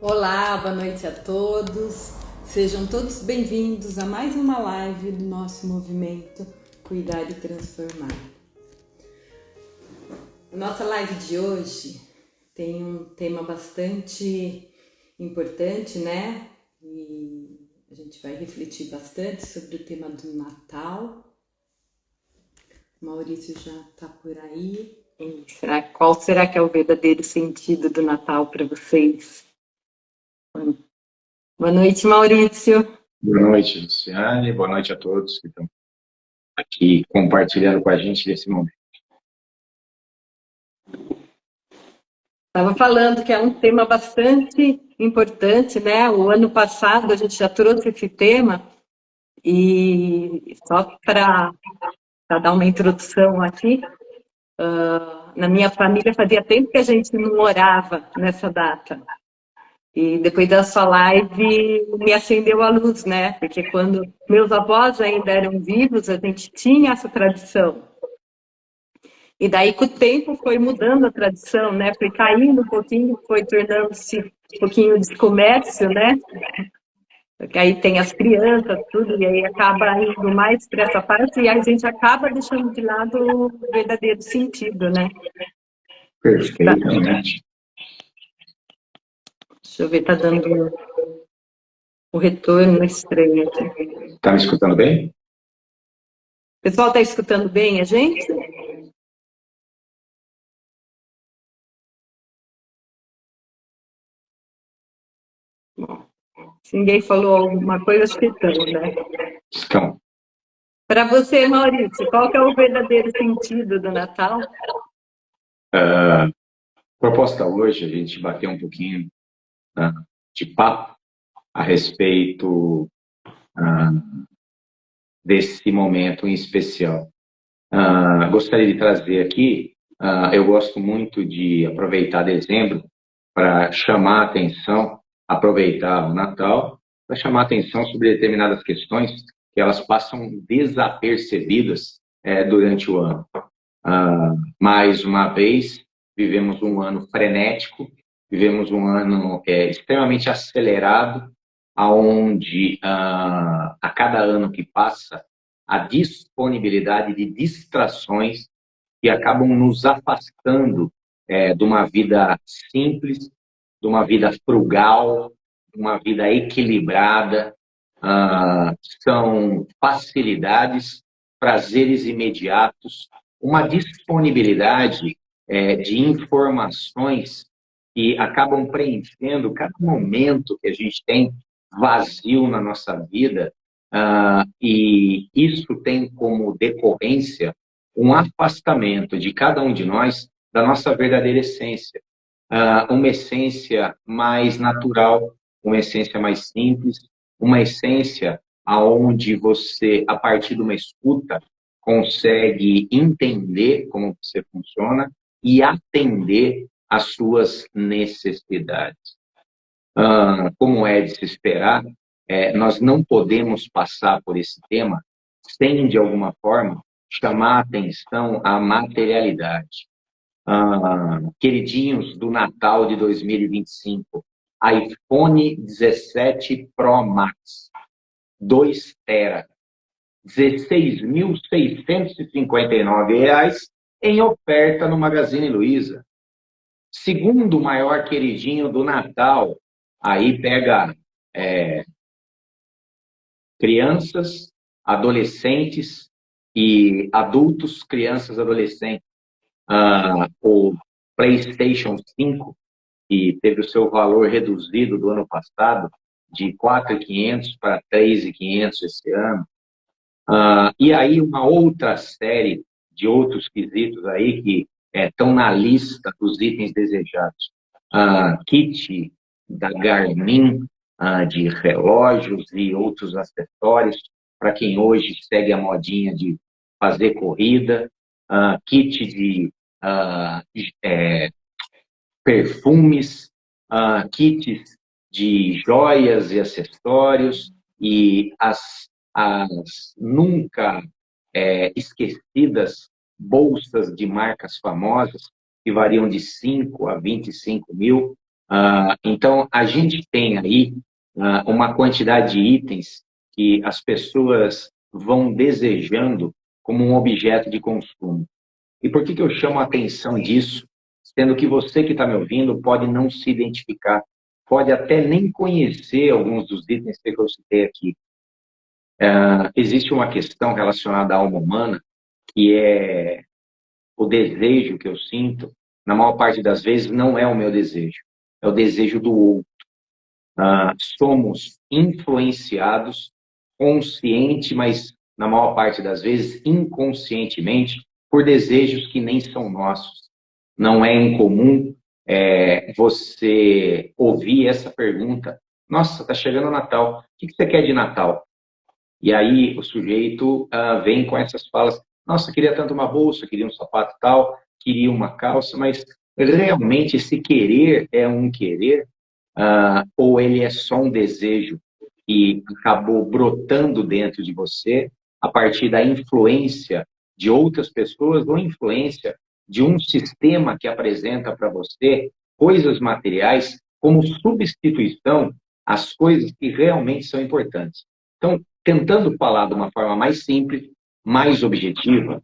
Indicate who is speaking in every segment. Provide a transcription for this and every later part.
Speaker 1: Olá, boa noite a todos. Sejam todos bem-vindos a mais uma live do nosso movimento Cuidar e Transformar. A nossa live de hoje tem um tema bastante importante, né? E a gente vai refletir bastante sobre o tema do Natal. O Maurício já está por aí. Qual será que é o verdadeiro sentido do Natal para vocês? Boa noite, Maurício.
Speaker 2: Boa noite, Luciane. Boa noite a todos que estão aqui compartilhando com a gente nesse momento.
Speaker 1: Estava falando que é um tema bastante importante, né? O ano passado a gente já trouxe esse tema e só para dar uma introdução aqui, na minha família fazia tempo que a gente não orava nessa data. E depois da sua live me acendeu a luz, né? Porque quando meus avós ainda eram vivos, a gente tinha essa tradição. E daí, com o tempo, foi mudando a tradição, né? Foi caindo um pouquinho, foi tornando-se um pouquinho de comércio, né? Porque aí tem as crianças, tudo, e aí acaba indo mais para essa parte e a gente acaba deixando de lado o verdadeiro sentido, né?
Speaker 2: Perfeitamente.
Speaker 1: Deixa eu ver, tá dando o retorno estranho aqui.
Speaker 2: Está me escutando bem?
Speaker 1: O pessoal está escutando bem a gente? Bom, se ninguém falou alguma coisa, acho que estão, né?
Speaker 2: Estão.
Speaker 1: Para você, Maurício, qual que é o verdadeiro sentido do Natal?
Speaker 2: Proposta hoje a gente bater um pouquinho de papo a respeito desse momento em especial. Gostaria de trazer aqui, eu gosto muito de aproveitar dezembro para chamar a atenção, aproveitar o Natal, para chamar a atenção sobre determinadas questões que elas passam desapercebidas durante o ano. Mais uma vez, vivemos um ano frenético, vivemos um ano extremamente acelerado, onde a cada ano que passa, a disponibilidade de distrações que acabam nos afastando de uma vida simples, de uma vida frugal, de uma vida equilibrada. São facilidades, prazeres imediatos, uma disponibilidade de informações que acabam preenchendo cada momento que a gente tem vazio na nossa vida, e isso tem como decorrência um afastamento de cada um de nós da nossa verdadeira essência, uma essência mais natural, uma essência mais simples, uma essência aonde você, a partir de uma escuta, consegue entender como você funciona e atender às suas necessidades. Como é de se esperar, nós não podemos passar por esse tema sem, de alguma forma, chamar a atenção à materialidade. Queridinhos do Natal de 2025, iPhone 17 Pro Max, 2 tera, R$ 16.659 em oferta no Magazine Luiza. Segundo maior queridinho do Natal, aí pega crianças, adolescentes e adultos, crianças, adolescentes. O PlayStation 5, que teve o seu valor reduzido do ano passado, de 4.500 para 3.500 esse ano. E aí uma outra série de outros quesitos aí que estão na lista dos itens desejados. Kit da Garmin, de relógios e outros acessórios, para quem hoje segue a modinha de fazer corrida, kit de perfumes, kits de joias e acessórios e as nunca esquecidas bolsas de marcas famosas que variam de 5 a 25 mil, Então, a gente tem aí uma quantidade de itens que as pessoas vão desejando como um objeto de consumo. E por que eu chamo a atenção disso? Sendo que você que está me ouvindo pode não se identificar, pode até nem conhecer alguns dos itens que eu citei aqui. Existe uma questão relacionada à alma humana, que é o desejo que eu sinto, na maior parte das vezes, não é o meu desejo, é o desejo do outro. Somos influenciados, consciente, mas na maior parte das vezes, inconscientemente, por desejos que nem são nossos. Não é incomum você ouvir essa pergunta: nossa, está chegando o Natal, o que você quer de Natal? E aí o sujeito vem com essas falas: nossa, queria tanto uma bolsa, queria um sapato tal, queria uma calça, mas realmente esse querer é um querer? Ou ele é só um desejo que acabou brotando dentro de você a partir da influência de outras pessoas ou influência de um sistema que apresenta para você coisas materiais como substituição às coisas que realmente são importantes? Então, tentando falar de uma forma mais simples, mais objetiva,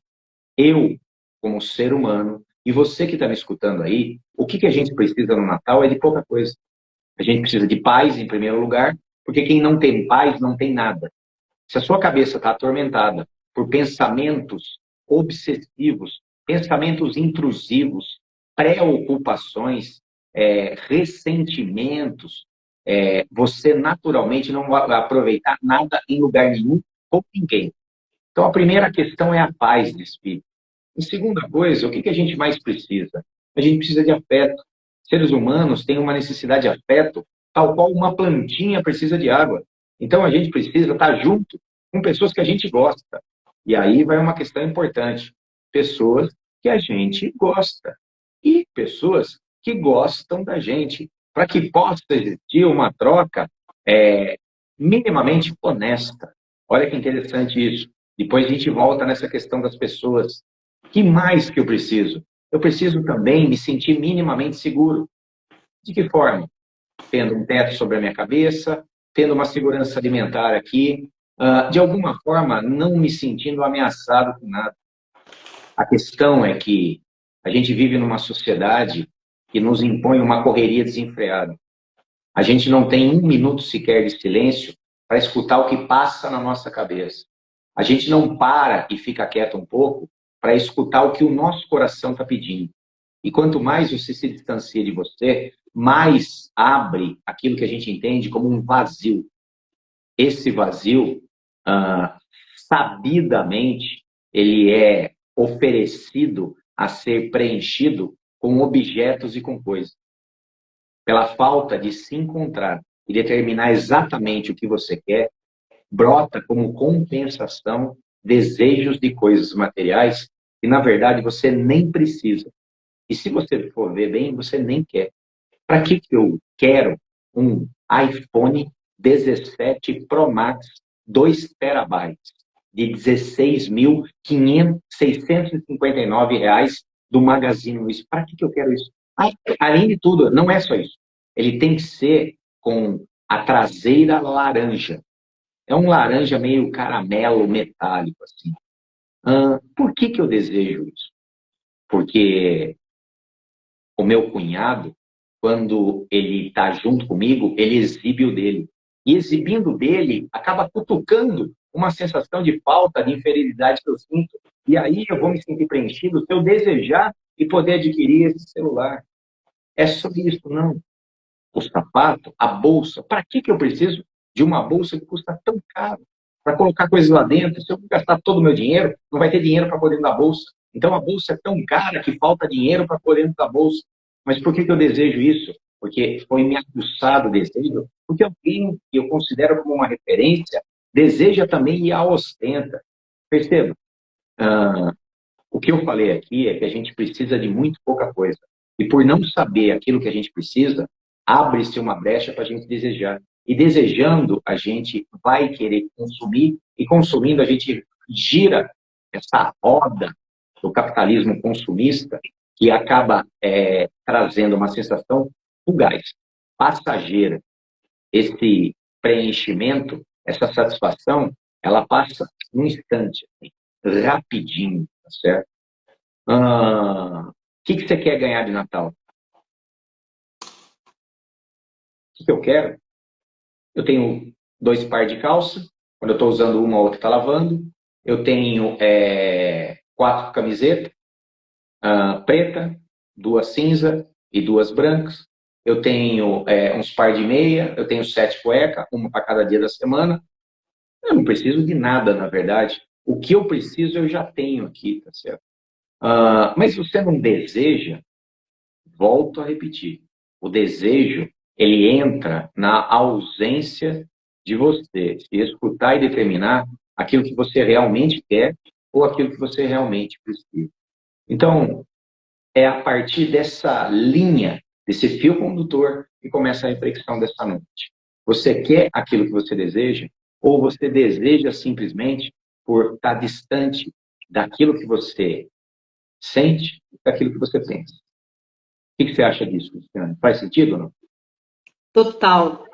Speaker 2: eu, como ser humano, e você que está me escutando aí, o que a gente precisa no Natal é de pouca coisa. A gente precisa de paz, em primeiro lugar, porque quem não tem paz não tem nada. Se a sua cabeça está atormentada por pensamentos obsessivos, pensamentos intrusivos, preocupações, ressentimentos, você naturalmente não vai aproveitar nada em lugar nenhum ou ninguém. Então, a primeira questão é a paz de espírito. E segunda coisa, o que a gente mais precisa? A gente precisa de afeto. Seres humanos têm uma necessidade de afeto, tal qual uma plantinha precisa de água. Então, a gente precisa estar junto com pessoas que a gente gosta. E aí vai uma questão importante. Pessoas que a gente gosta. E pessoas que gostam da gente. Para que possa existir uma troca minimamente honesta. Olha que interessante isso. Depois a gente volta nessa questão das pessoas. Que mais que eu preciso? Eu preciso também me sentir minimamente seguro. De que forma? Tendo um teto sobre a minha cabeça, tendo uma segurança alimentar aqui, de alguma forma não me sentindo ameaçado com nada. A questão é que a gente vive numa sociedade que nos impõe uma correria desenfreada. A gente não tem um minuto sequer de silêncio para escutar o que passa na nossa cabeça. A gente não para e fica quieto um pouco para escutar o que o nosso coração está pedindo. E quanto mais você se distancia de você, mais abre aquilo que a gente entende como um vazio. Esse vazio, sabidamente, ele é oferecido a ser preenchido com objetos e com coisas. Pela falta de se encontrar e determinar exatamente o que você quer, brota como compensação desejos de coisas materiais que, na verdade, você nem precisa. E se você for ver bem, você nem quer. Para que eu quero um iPhone 17 Pro Max 2 terabytes de R$ 16.659 do Magazine Luiza? Para que eu quero isso? Além de tudo, não é só isso. Ele tem que ser com a traseira laranja. É um laranja meio caramelo metálico, assim. Por que eu desejo isso? Porque o meu cunhado, quando ele está junto comigo, ele exibe o dele. E exibindo o dele, acaba cutucando uma sensação de falta, de inferioridade que eu sinto. E aí eu vou me sentir preenchido se eu desejar e poder adquirir esse celular. É só isso, não. O sapato, a bolsa. Para que eu preciso de uma bolsa que custa tão caro? Para colocar coisas lá dentro, se eu gastar todo o meu dinheiro, não vai ter dinheiro para pôr dentro da bolsa. Então a bolsa é tão cara que falta dinheiro para pôr dentro da bolsa. Mas por que eu desejo isso? Porque foi me aguçado o desejo, porque alguém que eu considero como uma referência deseja também e a ostenta. Perceba, o que eu falei aqui é que a gente precisa de muito pouca coisa. E por não saber aquilo que a gente precisa, abre-se uma brecha para a gente desejar. E desejando, a gente vai querer consumir, e consumindo, a gente gira essa roda do capitalismo consumista, que acaba trazendo uma sensação fugaz, passageira. Esse preenchimento, essa satisfação, ela passa num instante, assim, rapidinho, tá certo? O que você quer ganhar de Natal? O que eu quero? Eu tenho 2 pares de calça, quando eu estou usando uma, a outra está lavando. Eu tenho 4 camisetas, preta, 2 cinza e 2 brancas. Eu tenho uns par de meia, eu tenho 7 cuecas, uma para cada dia da semana. Eu não preciso de nada, na verdade. O que eu preciso eu já tenho aqui, tá certo? Mas se você não deseja, volto a repetir, o desejo, ele entra na ausência de você se escutar e determinar aquilo que você realmente quer ou aquilo que você realmente precisa. Então, é a partir dessa linha, desse fio condutor, que começa a reflexão dessa noite. Você quer aquilo que você deseja ou você deseja simplesmente por estar distante daquilo que você sente e daquilo que você pensa? O que você acha disso, Cristiane? Faz sentido ou não?
Speaker 1: Total.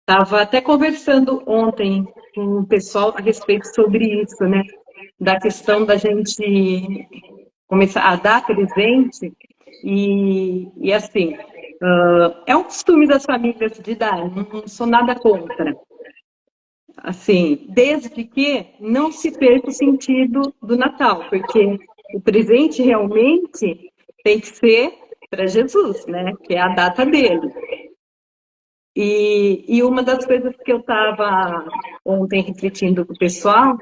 Speaker 1: Estava até conversando ontem com o pessoal a respeito sobre isso, né? Da questão da gente começar a dar presente e assim, é um costume das famílias de dar, não sou nada contra. Assim, desde que não se perca o sentido do Natal, porque o presente realmente tem que ser para Jesus, né? Que é a data dele. E uma das coisas que eu estava ontem refletindo com o pessoal,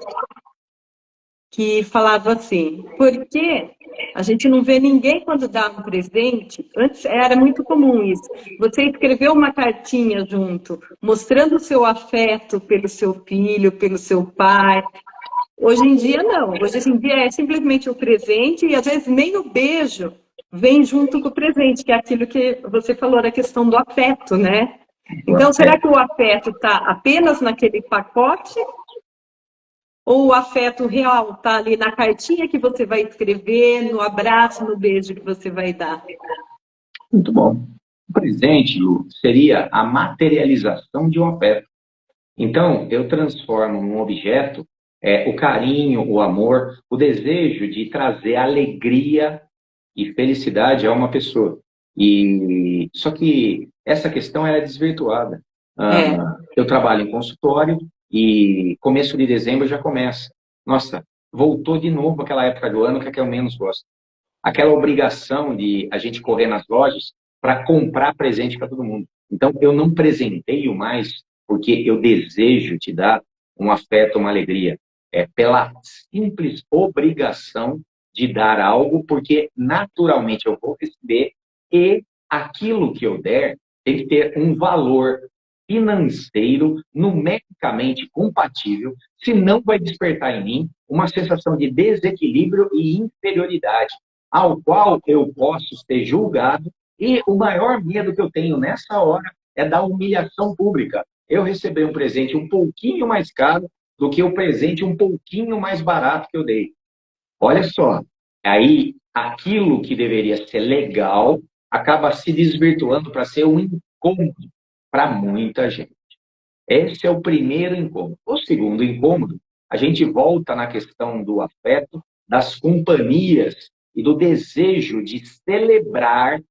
Speaker 1: que falava assim, por que a gente não vê ninguém quando dá um presente? Antes era muito comum isso. Você escreveu uma cartinha junto, mostrando o seu afeto pelo seu filho, pelo seu pai. Hoje em dia, não. Hoje em dia é simplesmente o presente e às vezes nem o beijo vem junto com o presente, que é aquilo que você falou da questão do afeto, né? Então, será que o afeto está apenas naquele pacote? Ou o afeto real está ali na cartinha que você vai escrever, no abraço, no beijo que você vai dar?
Speaker 2: Muito bom. O presente, Lu, seria a materialização de um afeto. Então, eu transformo num objeto o carinho, o amor, o desejo de trazer alegria e felicidade a uma pessoa. Só que essa questão é desvirtuada.
Speaker 1: É.
Speaker 2: Eu trabalho em consultório e começo de dezembro já começa. Nossa, voltou de novo aquela época do ano que é que eu menos gosto. Aquela obrigação de a gente correr nas lojas para comprar presente para todo mundo. Então, eu não presenteio mais porque eu desejo te dar um afeto, uma alegria. É pela simples obrigação de dar algo, porque naturalmente eu vou receber e aquilo que eu der tem que ter um valor financeiro numericamente compatível, senão vai despertar em mim uma sensação de desequilíbrio e inferioridade, ao qual eu posso ser julgado, e o maior medo que eu tenho nessa hora é da humilhação pública. Eu receber um presente um pouquinho mais caro do que o presente um pouquinho mais barato que eu dei. Olha só, aí aquilo que deveria ser legal acaba se desvirtuando para ser um incômodo para muita gente. Esse é o primeiro incômodo. O segundo incômodo, a gente volta na questão do afeto, das companhias e do desejo de celebrar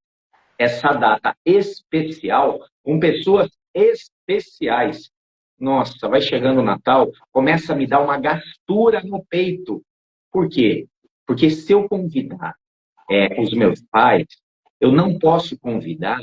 Speaker 2: essa data especial com pessoas especiais. Nossa, vai chegando o Natal, começa a me dar uma gastura no peito. Por quê? Porque se eu convidar os meus pais, eu não posso convidar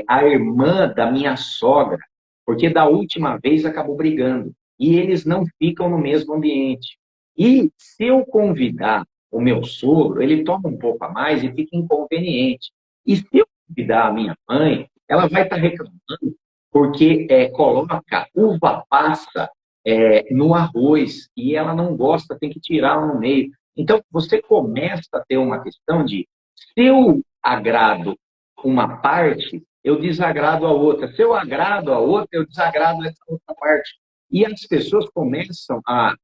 Speaker 2: a irmã da minha sogra, porque da última vez acabou brigando. E eles não ficam no mesmo ambiente. E se eu convidar o meu sogro, ele toma um pouco a mais e fica inconveniente. E se eu convidar a minha mãe, ela vai estar reclamando porque coloca uva passa no arroz e ela não gosta, tem que tirar no meio. Então, você começa a ter uma questão de se eu agrado uma parte, eu desagrado a outra. Se eu agrado a outra, eu desagrado essa outra parte. E as pessoas começam a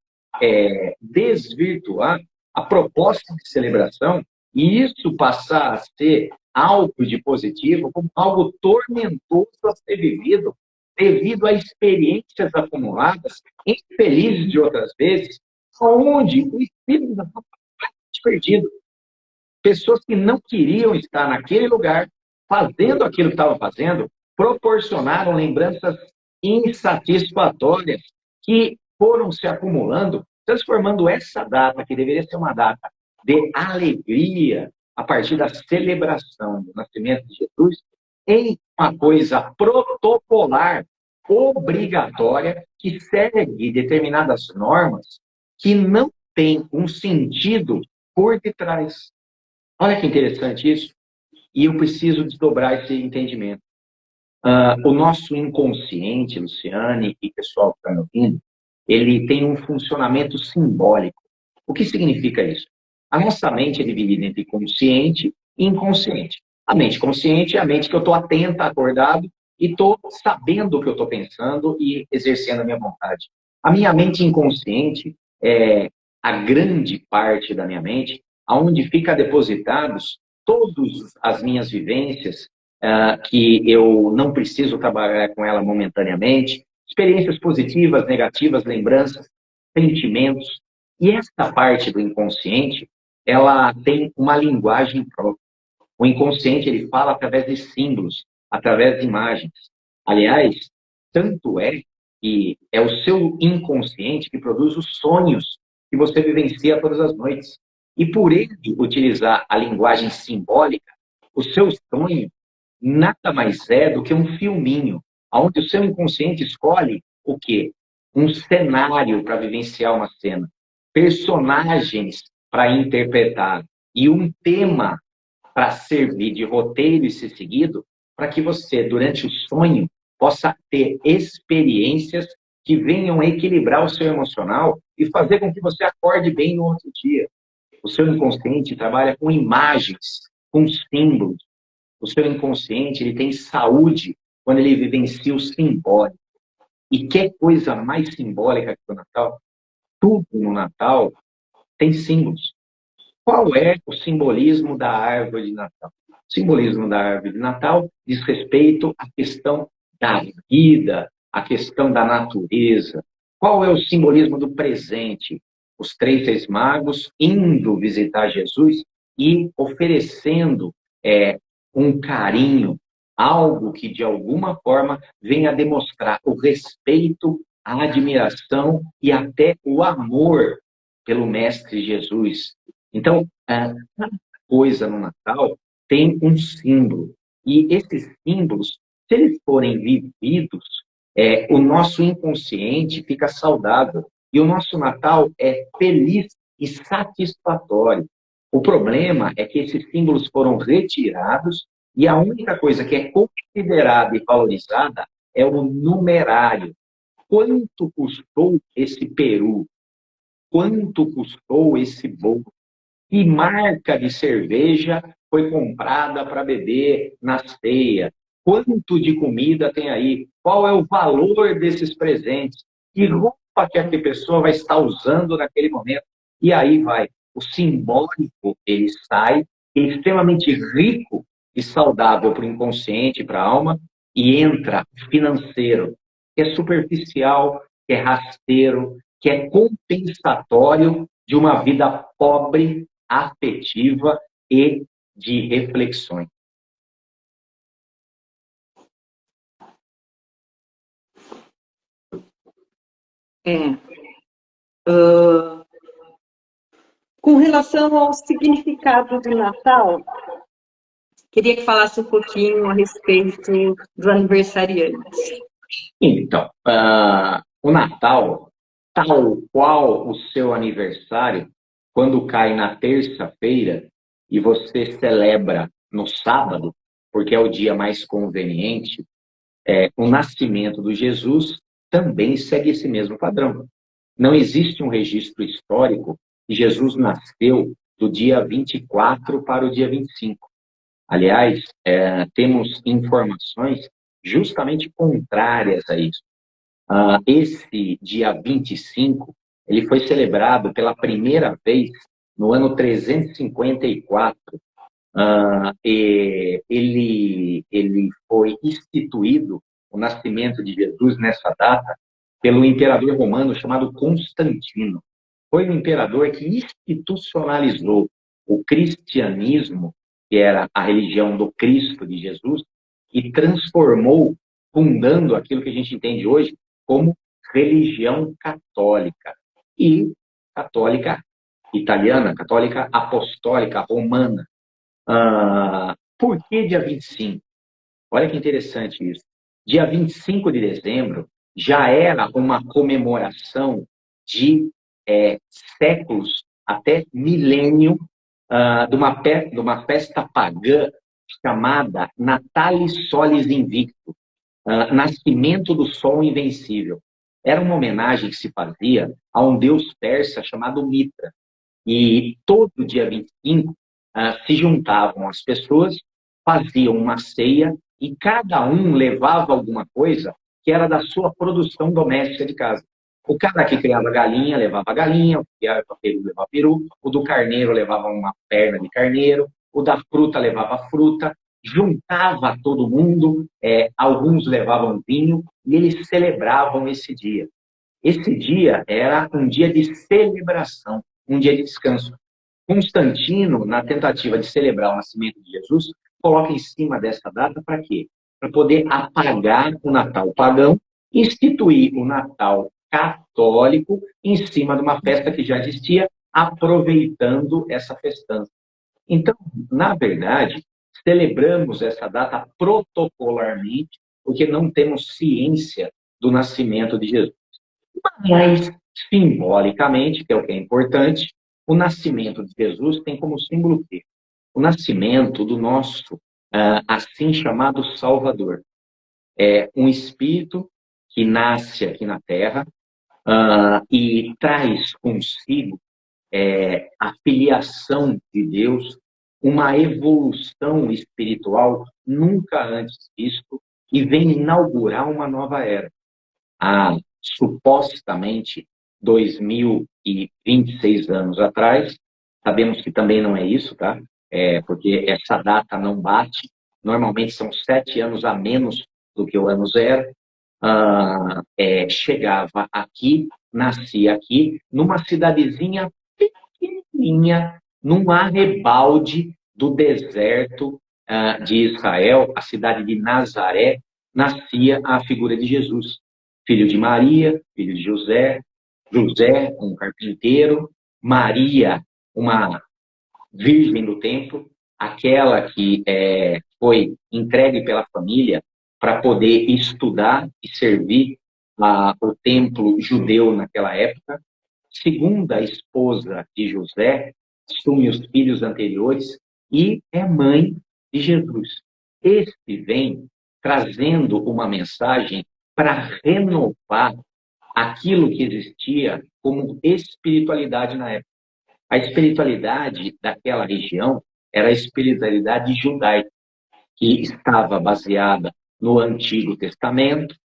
Speaker 2: desvirtuar a proposta de celebração e isso passar a ser algo de positivo como algo tormentoso a ser vivido devido a experiências acumuladas, infelizes de outras vezes, onde o espírito da alma vai perdido. Pessoas que não queriam estar naquele lugar, fazendo aquilo que estavam fazendo, proporcionaram lembranças insatisfatórias que foram se acumulando, transformando essa data, que deveria ser uma data de alegria, a partir da celebração do nascimento de Jesus, em uma coisa protocolar, obrigatória, que segue determinadas normas que não tem um sentido por detrás. Olha que interessante isso. E eu preciso desdobrar esse entendimento. O nosso inconsciente, Luciane e pessoal que está me ouvindo, ele tem um funcionamento simbólico. O que significa isso? A nossa mente é dividida entre consciente e inconsciente. A mente consciente é a mente que eu estou atenta, acordado, e estou sabendo o que eu estou pensando e exercendo a minha vontade. A minha mente inconsciente é a grande parte da minha mente, onde fica depositados todas as minhas vivências, que eu não preciso trabalhar com ela momentaneamente, experiências positivas, negativas, lembranças, sentimentos. E essa parte do inconsciente, ela tem uma linguagem própria. O inconsciente, ele fala através de símbolos, através de imagens. Aliás, tanto é que é o seu inconsciente que produz os sonhos que você vivencia todas as noites. E por ele utilizar a linguagem simbólica, o seu sonho nada mais é do que um filminho, onde o seu inconsciente escolhe o quê? Um cenário para vivenciar uma cena, personagens para interpretar e um tema para servir de roteiro e ser seguido, para que você, durante o sonho, possa ter experiências que venham equilibrar o seu emocional e fazer com que você acorde bem no outro dia. O seu inconsciente trabalha com imagens, com símbolos. O seu inconsciente, ele tem saúde quando ele vivencia o simbólico. E que coisa mais simbólica que o Natal? Tudo no Natal tem símbolos. Qual é o simbolismo da árvore de Natal? O simbolismo da árvore de Natal diz respeito à questão da vida, à questão da natureza. Qual é o simbolismo do presente? Os 3 Reis Magos indo visitar Jesus e oferecendo um carinho, algo que de alguma forma venha demonstrar o respeito, a admiração e até o amor pelo Mestre Jesus. Então, cada coisa no Natal tem um símbolo. E esses símbolos, se eles forem vividos, o nosso inconsciente fica saudável. E o nosso Natal é feliz e satisfatório. O problema é que esses símbolos foram retirados e a única coisa que é considerada e valorizada é o numerário. Quanto custou esse peru? Quanto custou esse bolo? Que marca de cerveja foi comprada para beber na ceia? Quanto de comida tem aí? Qual é o valor desses presentes? Que roupa que a pessoa vai estar usando naquele momento? E aí vai. O simbólico, ele sai, é extremamente rico e saudável para o inconsciente, para a alma, e entra o financeiro, que é superficial, que é rasteiro, que é compensatório de uma vida pobre, afetiva e de reflexões.
Speaker 1: Com relação ao significado do Natal, queria que falasse um pouquinho a respeito do aniversariante.
Speaker 2: Então, o Natal, tal qual o seu aniversário, quando cai na terça-feira e você celebra no sábado, porque é o dia mais conveniente, o nascimento do Jesus também segue esse mesmo padrão. Não existe um registro histórico que Jesus nasceu do dia 24 para o dia 25. Aliás, temos informações justamente contrárias a isso. Esse dia 25, ele foi celebrado pela primeira vez no ano 354 Ele foi instituído, o nascimento de Jesus nessa data, pelo imperador romano chamado Constantino. Foi um imperador que institucionalizou o cristianismo, que era a religião do Cristo, de Jesus, e transformou, fundando aquilo que a gente entende hoje como religião católica. E católica italiana, católica apostólica romana. Por que dia 25? Olha que interessante isso. Dia 25 de dezembro já era uma comemoração de séculos, até milênio, de uma festa pagã chamada Natalis Solis Invicto, Nascimento do Sol Invencível. Era uma homenagem que se fazia a um deus persa chamado Mitra. E todo dia 25 se juntavam as pessoas, faziam uma ceia e cada um levava alguma coisa que era da sua produção doméstica de casa. O cara que criava galinha levava galinha, o que criava peru levava peru, o do carneiro levava uma perna de carneiro, o da fruta levava fruta, juntava todo mundo, alguns levavam vinho e eles celebravam esse dia. Esse dia era um dia de celebração, um dia de descanso. Constantino, na tentativa de celebrar o nascimento de Jesus, coloca em cima dessa data para quê? Para poder apagar o Natal pagão, instituir o Natal católico em cima de uma festa que já existia, aproveitando essa festança. Então, na verdade, celebramos essa data protocolarmente, porque não temos ciência do nascimento de Jesus. Mas, simbolicamente, que é o que é importante, o nascimento de Jesus tem como símbolo o quê? O nascimento do nosso, assim chamado Salvador. É um espírito que nasce aqui na Terra e traz consigo a filiação de Deus, uma evolução espiritual nunca antes visto e vem inaugurar uma nova era. Há supostamente 2026 anos atrás, sabemos que também não é isso, tá? Porque essa data não bate, normalmente são 7 anos a menos do que o ano zero. Chegava aqui, nascia aqui, numa cidadezinha pequenininha, num arrebalde do deserto de Israel, a cidade de Nazaré, nascia a figura de Jesus, filho de Maria, filho de José, José, um carpinteiro, Maria, uma virgem do templo, aquela que foi entregue pela família para poder estudar e servir o templo judeu naquela época. Segunda esposa de José, assume os filhos anteriores e é mãe de Jesus. Este vem trazendo uma mensagem para renovar aquilo que existia como espiritualidade na época. A espiritualidade daquela região era a espiritualidade judaica, que estava baseada no Antigo Testamento,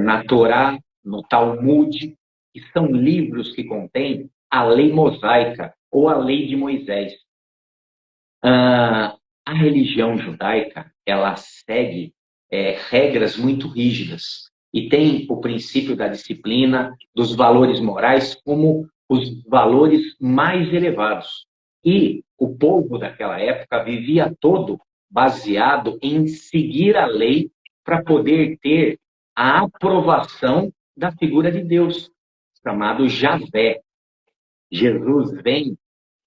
Speaker 2: na Torá, no Talmud, que são livros que contêm a lei mosaica ou a lei de Moisés. A religião judaica, ela segue regras muito rígidas e tem o princípio da disciplina, dos valores morais como os valores mais elevados. E o povo daquela época vivia todo baseado em seguir a lei para poder ter a aprovação da figura de Deus, chamado Javé. Jesus vem,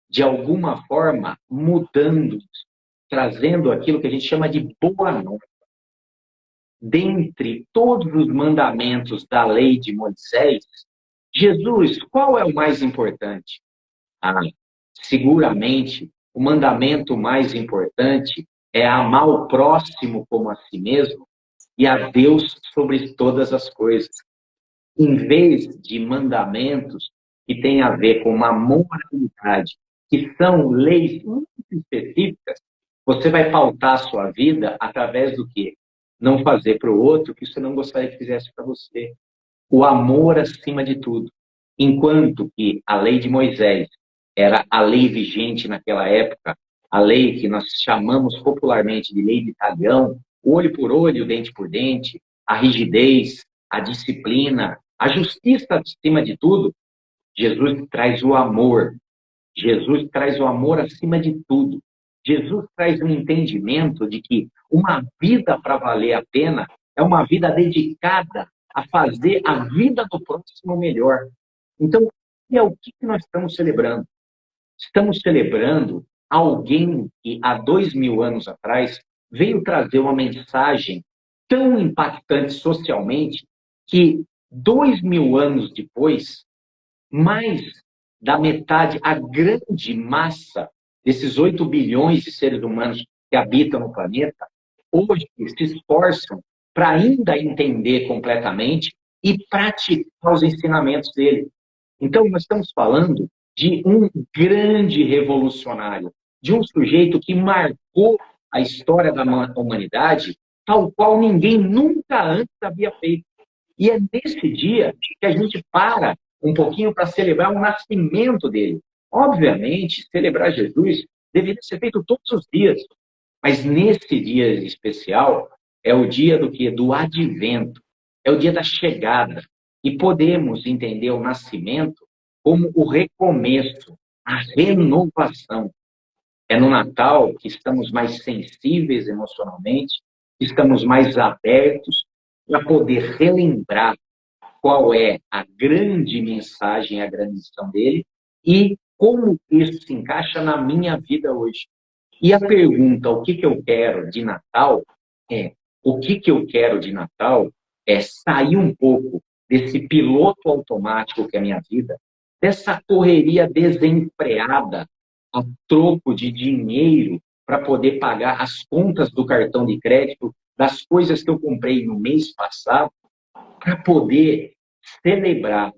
Speaker 2: de alguma forma, mudando, trazendo aquilo que a gente chama de boa nova. Dentre todos os mandamentos da lei de Moisés, Jesus, qual é o mais importante? Seguramente, o mandamento mais importante é amar o próximo como a si mesmo e a Deus sobre todas as coisas. Em vez de mandamentos que têm a ver com uma moralidade, que são leis muito específicas, você vai pautar a sua vida através do quê? Não fazer para o outro o que você não gostaria que fizesse para você. O amor acima de tudo. Enquanto que a lei de Moisés era a lei vigente naquela época, a lei que nós chamamos popularmente de lei de talião, o olho por olho, dente por dente, a rigidez, a disciplina, a justiça acima de tudo, Jesus traz o amor. Jesus traz o amor acima de tudo. Jesus traz um entendimento de que uma vida para valer a pena é uma vida dedicada a fazer a vida do próximo melhor. Então, o que nós estamos celebrando? Estamos celebrando alguém que há 2000 anos atrás veio trazer uma mensagem tão impactante socialmente que 2000 anos depois, mais da metade, a grande massa desses 8 bilhões de seres humanos que habitam no planeta, hoje se esforçam para ainda entender completamente e praticar os ensinamentos dele. Então, nós estamos falando de um grande revolucionário, de um sujeito que marcou a história da humanidade tal qual ninguém nunca antes havia feito. E é nesse dia que a gente para um pouquinho para celebrar o nascimento dele. Obviamente, celebrar Jesus deveria ser feito todos os dias, mas nesse dia especial é o dia do quê? Do advento, é o dia da chegada. E podemos entender o nascimento como o recomeço, a renovação. É no Natal que estamos mais sensíveis emocionalmente, estamos mais abertos para poder relembrar qual é a grande mensagem, a grande missão dele e como isso se encaixa na minha vida hoje. E a pergunta, o que eu quero de Natal, o que eu quero de Natal é sair um pouco desse piloto automático que é a minha vida, dessa correria desenfreada a troco de dinheiro para poder pagar as contas do cartão de crédito, das coisas que eu comprei no mês passado, para poder celebrar,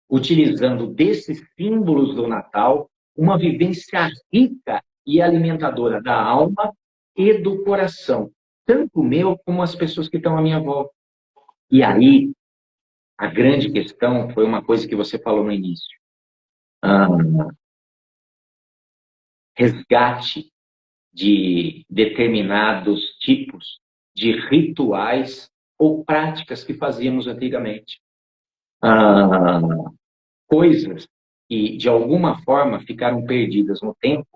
Speaker 2: utilizando desses símbolos do Natal, uma vivência rica e alimentadora da alma e do coração, tanto o meu como as pessoas que estão à minha volta. E aí, a grande questão foi uma coisa que você falou no início. Resgate de determinados tipos de rituais ou práticas que fazíamos antigamente. Coisas que, de alguma forma, ficaram perdidas no tempo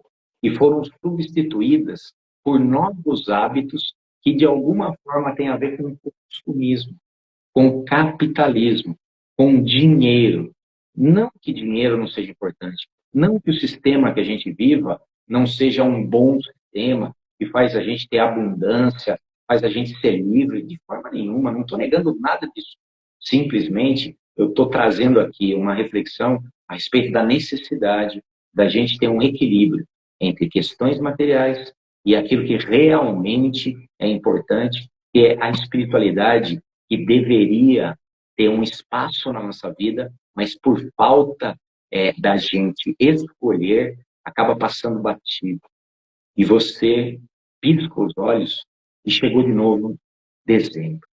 Speaker 2: e foram substituídas por novos hábitos que, de alguma forma, têm a ver com o consumismo, com o capitalismo, com dinheiro. Não que dinheiro não seja importante, não que o sistema que a gente viva não seja um bom sistema que faz a gente ter abundância, faz a gente ser livre, de forma nenhuma, não estou negando nada disso. Simplesmente, eu estou trazendo aqui uma reflexão a respeito da necessidade da gente ter um equilíbrio entre questões materiais e aquilo que realmente é importante, que é a espiritualidade que deveria ter um espaço na nossa vida, mas por falta da gente escolher, acaba passando batido. E você pisca os olhos e chegou de novo dezembro.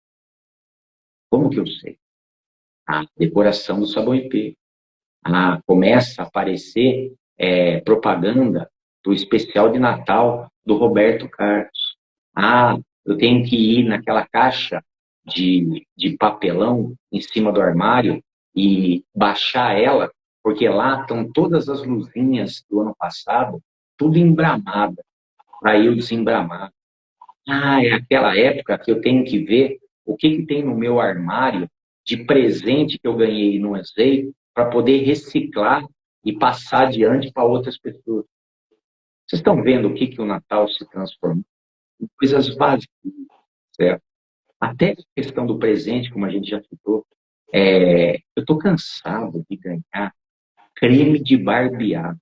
Speaker 2: Como que eu sei? A decoração do sabão IP. Começa a aparecer propaganda do especial de Natal do Roberto Carlos. Eu tenho que ir naquela caixa de papelão em cima do armário e baixar ela, porque lá estão todas as luzinhas do ano passado, tudo embramada, para eu desembramar. É aquela época que eu tenho que ver o que tem no meu armário de presente que eu ganhei e não usei, para poder reciclar e passar adiante para outras pessoas. Vocês estão vendo o que o Natal se transformou? Em coisas vazias, certo? Até a questão do presente, como a gente já citou, eu estou cansado de ganhar creme de barbear.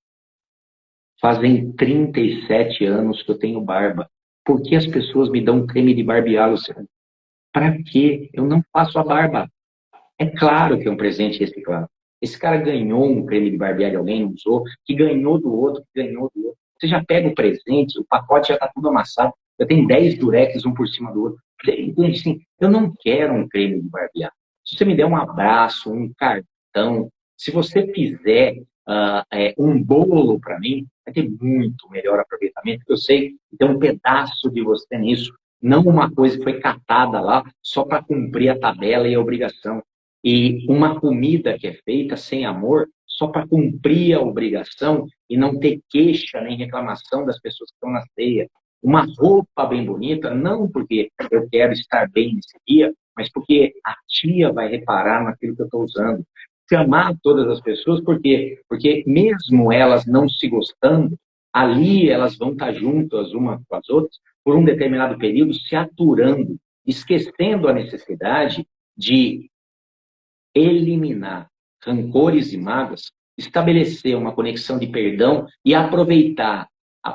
Speaker 2: Fazem 37 anos que eu tenho barba. Por que as pessoas me dão creme de barbear, Luciano? Para quê? Eu não faço a barba. É claro que é um presente reciclado. Esse cara ganhou um creme de barbear de alguém, não usou, que ganhou do outro, que ganhou do outro. Você já pega o presente, o pacote já está tudo amassado, já tem 10 durex um por cima do outro. Então, assim, eu não quero um creme de barbear. Se você me der um abraço, um cartão, se você fizer um bolo para mim, vai ter muito melhor aproveitamento, porque eu sei que tem um pedaço de você nisso, não uma coisa que foi catada lá só para cumprir a tabela e a obrigação. E uma comida que é feita sem amor, só para cumprir a obrigação e não ter queixa nem reclamação das pessoas que estão na ceia. Uma roupa bem bonita, não porque eu quero estar bem nesse dia, mas porque a tia vai reparar naquilo que eu estou usando. Chamar todas as pessoas, porque mesmo elas não se gostando, ali elas vão estar juntas umas com as outras por um determinado período, se aturando, esquecendo a necessidade de eliminar rancores e mágoas, estabelecer uma conexão de perdão e aproveitar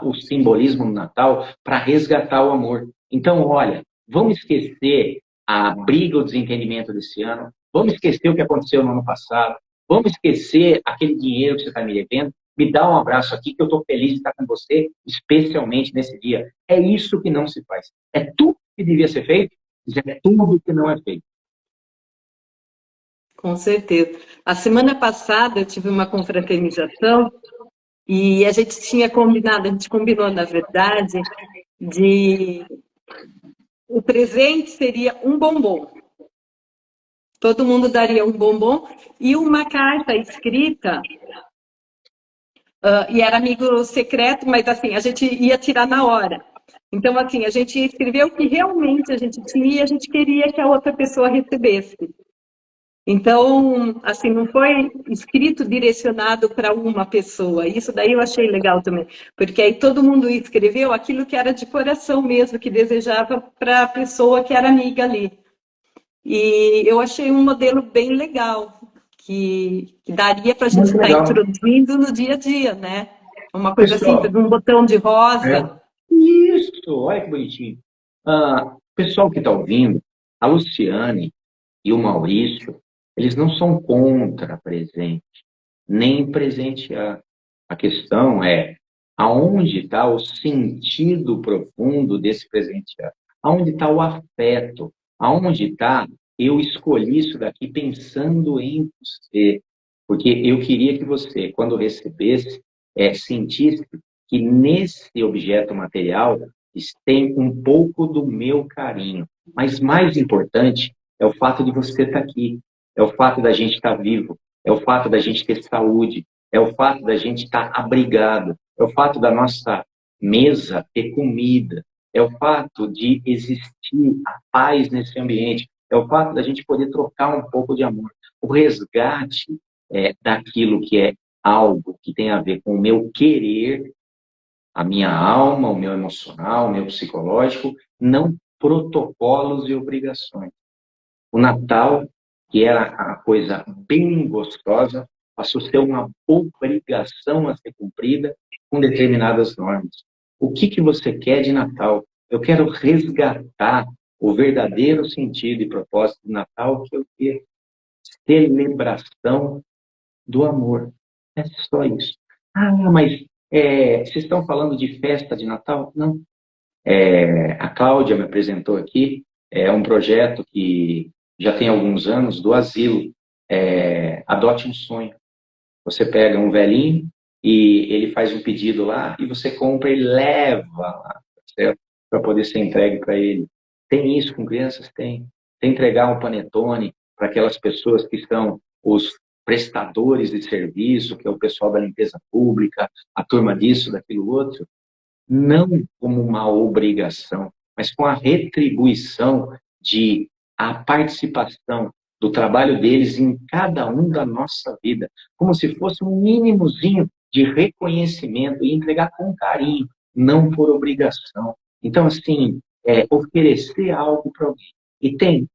Speaker 2: o simbolismo do Natal para resgatar o amor. Então, olha, vamos esquecer a briga, o desentendimento desse ano, vamos esquecer o que aconteceu no ano passado, vamos esquecer aquele dinheiro que você está me devendo, me dá um abraço aqui que eu estou feliz de estar com você, especialmente nesse dia. É isso que não se faz. É tudo que devia ser feito, mas é tudo que não é feito.
Speaker 1: Com certeza. A semana passada eu tive uma confraternização e a gente tinha combinado, a gente combinou, na verdade, de o presente seria um bombom. Todo mundo daria um bombom e uma carta escrita, e era amigo secreto, mas assim, a gente ia tirar na hora. Então, assim, a gente escreveu o que realmente a gente tinha e a gente queria que a outra pessoa recebesse. Então, assim, não foi escrito direcionado para uma pessoa. Isso daí eu achei legal também, porque aí todo mundo escreveu aquilo que era de coração mesmo, que desejava para a pessoa que era amiga ali. E eu achei um modelo bem legal, que daria para a gente
Speaker 2: Muito
Speaker 1: estar
Speaker 2: legal.
Speaker 1: introduzindo no dia a dia, né? Uma coisa
Speaker 2: Pessoal,
Speaker 1: simples, um botão de rosa.
Speaker 2: isso, olha que bonitinho. Pessoal que está ouvindo, a Luciane e o Maurício, eles não são contra presente, nem presentear. A questão é aonde está o sentido profundo desse presentear? Aonde está o afeto? Aonde está eu escolhi isso daqui pensando em você? Porque eu queria que você, quando recebesse, sentisse que nesse objeto material tem um pouco do meu carinho. Mas mais importante é o fato de você estar aqui, é o fato da gente estar vivo, é o fato da gente ter saúde, é o fato da gente estar abrigado, é o fato da nossa mesa ter comida, é o fato de existir a paz nesse ambiente, é o fato da gente poder trocar um pouco de amor. O resgate daquilo que é algo que tem a ver com o meu querer, a minha alma, o meu emocional, o meu psicológico, não protocolos e obrigações. O Natal, que era a coisa bem gostosa, passou a ser uma obrigação a ser cumprida com determinadas normas. O que você quer de Natal? Eu quero resgatar o verdadeiro sentido e propósito de Natal, que é o quê? Celebração do amor. É só isso. Mas vocês estão falando de festa de Natal? Não. A Cláudia me apresentou aqui, é um projeto que já tem alguns anos, do asilo. Adote um sonho. Você pega um velhinho e ele faz um pedido lá e você compra e leva lá, certo? Para poder ser entregue para ele. Tem isso com crianças? Tem. Tem entregar um panetone para aquelas pessoas que são os prestadores de serviço, que é o pessoal da limpeza pública, a turma disso, daquilo outro, não como uma obrigação, mas com a retribuição de a participação do trabalho deles em cada um da nossa vida, como se fosse um mínimozinho de reconhecimento e entregar com carinho, não por obrigação. Então, assim, oferecer algo para alguém. E tem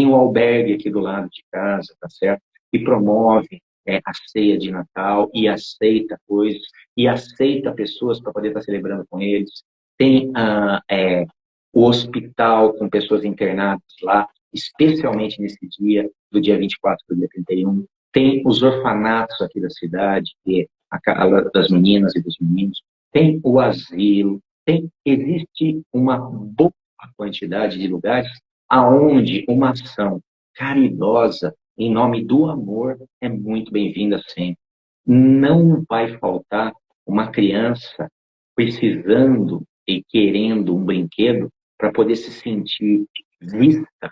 Speaker 2: o albergue aqui do lado de casa, tá certo? Que promove a ceia de Natal e aceita coisas, e aceita pessoas para poder estar celebrando com eles. Tem o hospital com pessoas internadas lá, especialmente nesse dia, do dia 24 para o dia 31. Tem os orfanatos aqui da cidade, que é das meninas e dos meninos. Tem o asilo. Existe uma boa quantidade de lugares aonde uma ação caridosa em nome do amor é muito bem-vinda sempre. não vai faltar uma criança precisando e querendo um brinquedo para poder se sentir vista,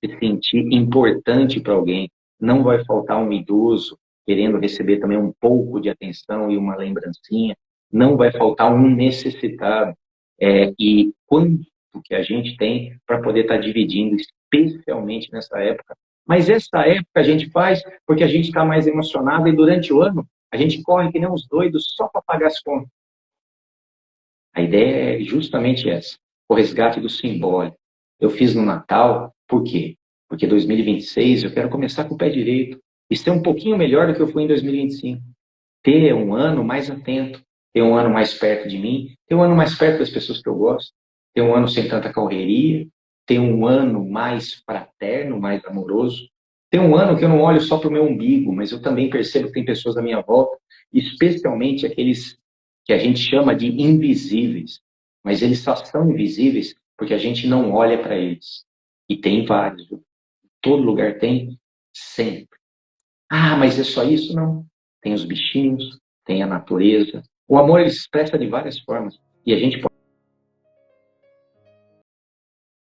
Speaker 2: se sentir importante para alguém. Não vai faltar um idoso querendo receber também um pouco de atenção e uma lembrancinha. Não vai faltar um necessitado. E quanto que a gente tem para poder estar dividindo, especialmente nessa época. Mas essa época a gente faz porque a gente está mais emocionado e durante o ano a gente corre que nem uns doidos só para pagar as contas. A ideia é justamente essa, o resgate do simbólico. Eu fiz no Natal, por quê? Porque 2026 eu quero começar com o pé direito e ser um pouquinho melhor do que eu fui em 2025. Ter um ano mais atento, ter um ano mais perto de mim, ter um ano mais perto das pessoas que eu gosto, ter um ano sem tanta correria, ter um ano mais fraterno, mais amoroso, ter um ano que eu não olho só para o meu umbigo, mas eu também percebo que tem pessoas à minha volta, especialmente aqueles que a gente chama de invisíveis, mas eles só são invisíveis porque a gente não olha para eles. E tem vários, todo lugar tem, sempre. Ah, mas é só isso? Não. Tem os bichinhos, tem a natureza. O amor ele se expressa de várias formas. E a gente pode